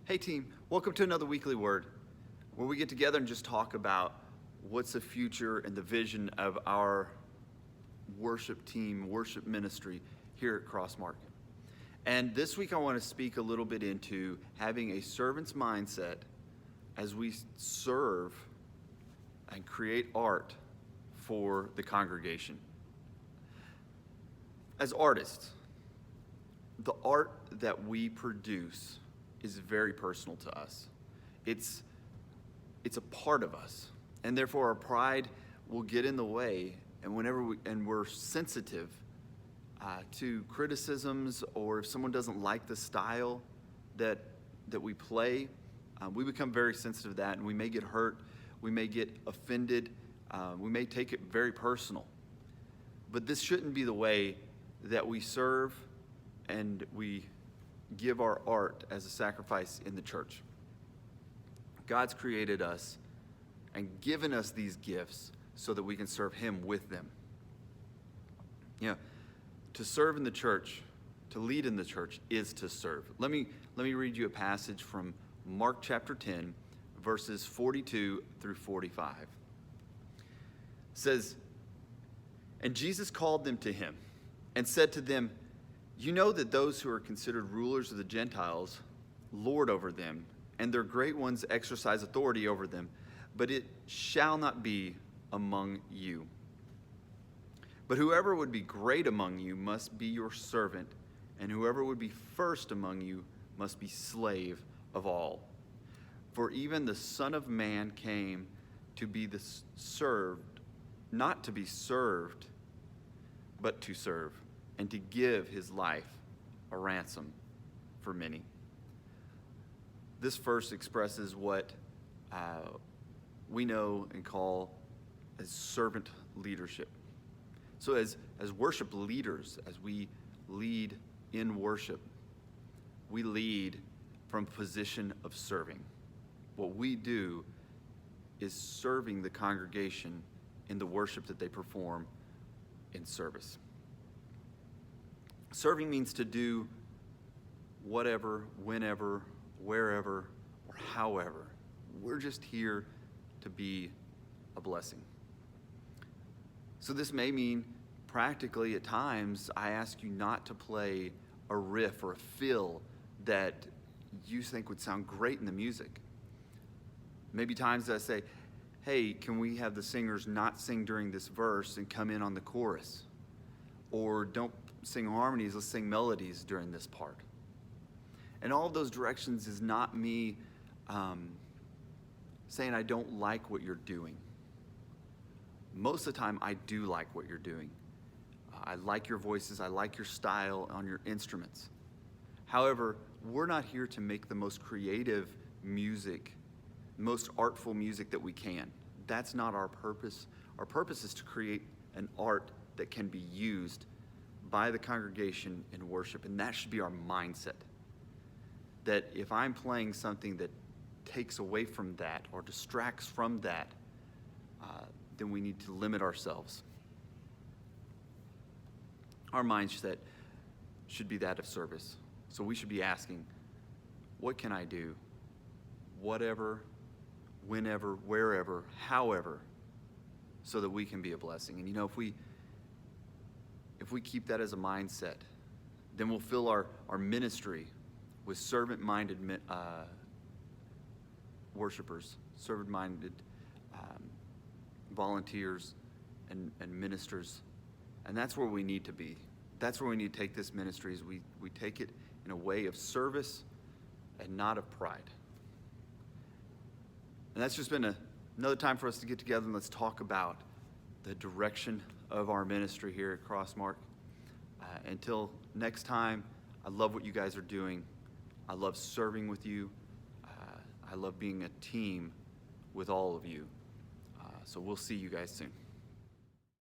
Hey team, welcome to another weekly word where we get together and just talk about what's the future and the vision of our worship team, worship ministry here at Crossmark. And this week I want to speak a little bit into having a servant's mindset as we serve and create art for the congregation. As artists, the art that we produce is very personal to us. It's a part of us, and therefore our pride will get in the way. And we're sensitive to criticisms, or if someone doesn't like the style that we play, we become very sensitive to that, and we may get hurt, we may get offended, we may take it very personal. But this shouldn't be the way that we serve and we give our art as a sacrifice in the church. God's created us and given us these gifts so that we can serve Him with them. To serve in the church, to lead in the church, is to serve. Let me read you a passage from Mark chapter 10, verses 42 through 45. It says, "And Jesus called them to Him and said to them, 'You know that those who are considered rulers of the Gentiles lord over them, and their great ones exercise authority over them, but it shall not be among you. But whoever would be great among you must be your servant, and whoever would be first among you must be slave of all. For even the Son of Man came to be served, not to be served, but to serve, and to give His life a ransom for many.'" This verse expresses what we know and call as servant leadership. So as worship leaders, as we lead in worship, we lead from a position of serving. What we do is serving the congregation in the worship that they perform in service. Serving means to do whatever, whenever, wherever, or however. We're just here to be a blessing. So this may mean practically at times I ask you not to play a riff or a fill that you think would sound great in the music. Maybe times I say, "Hey, can we have the singers not sing during this verse and come in on the chorus?" Or don't sing harmonies, let's sing melodies during this part. And all of those directions is not me saying I don't like what you're doing. Most of the time, I do like what you're doing. I like your voices, I like your style on your instruments. However, we're not here to make the most creative music, most artful music that we can. That's not our purpose. Our purpose is to create an art that can be used by the congregation in worship, and that should be our mindset. That if I'm playing something that takes away from that or distracts from that, then we need to limit ourselves. Our mindset should be that of service. So we should be asking, what can I do? Whatever, whenever, wherever, however, so that we can be a blessing. And if we keep that as a mindset, then we'll fill our ministry with servant-minded worshipers, servant-minded volunteers and ministers. And that's where we need to be. That's where we need to take this ministry, is we take it in a way of service and not of pride. And that's just been another time for us to get together and let's talk about the direction of our ministry here at Crossmark. Until next time, I love what you guys are doing. I love serving with you. I love being a team with all of you. So we'll see you guys soon.